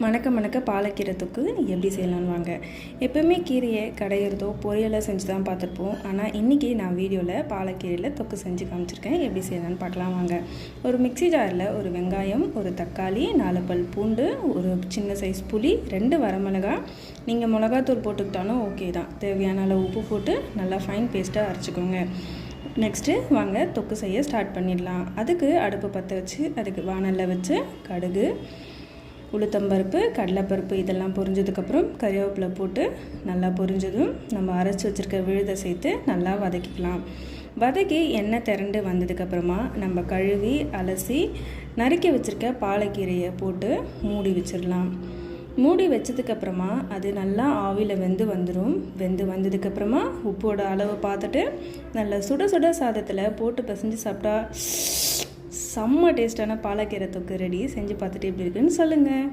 மணக்க பாலக்கீரை தொக்கு எப்படி செய்யலான்னு வாங்க. எப்போவுமே கீரையை கடையிறதோ பொரியலாக செஞ்சு தான் பார்த்துருப்போம். ஆனால் இன்றைக்கி நான் வீடியோவில் பாலக்கீரையில் தொக்கு செஞ்சு காமிச்சிருக்கேன். எப்படி செய்யலான்னு பார்க்கலாம் வாங்க. ஒரு மிக்ஸி ஜாரில் ஒரு வெங்காயம், ஒரு தக்காளி, 4 பல் பூண்டு, ஒரு சின்ன சைஸ் புளி, 2 வரமிளகாய், நீங்கள் மிளகாத்தூள் போட்டுக்கிட்டாலும் ஓகே தான். தேவையான அளவு உப்பு போட்டு நல்லா ஃபைன் பேஸ்ட்டாக அரைச்சிக்கோங்க. நெக்ஸ்ட்டு வாங்க தொக்கு செய்ய ஸ்டார்ட் பண்ணிடலாம். அதுக்கு அடுப்பு பற்ற வச்சு அதுக்கு வானலில் வச்சு கடுகு, உளுத்தம்பருப்பு, கடலைப்பருப்பு இதெல்லாம் பொரிஞ்சதுக்கப்புறம் கறிவேப்பிலை போட்டு நல்லா பொரிஞ்சதும் நம்ம அரைச்சி வச்சுருக்க விழுதை சேர்த்து நல்லா வதக்கிக்கலாம். வதக்கி எண்ணெய் திரண்டு வந்ததுக்கப்புறமா நம்ம கழுவி அலசி நறுக்கி வச்சுருக்க பாலக்கீரையை போட்டு மூடி வச்சிடலாம். மூடி வச்சதுக்கப்புறமா அது நல்லா ஆவியில் வெந்து வந்ததுக்கப்புறமா உப்போட அளவு பார்த்துட்டு நல்லா சுட சுட சாதத்தில் போட்டு பிசைஞ்சு சாப்பிட்டா செம்ம டேஸ்டான பாலக்கீரை தொக்கு ரெடி. செஞ்சு பார்த்துட்டு எப்படி இருக்குன்னு சொல்லுங்கள்.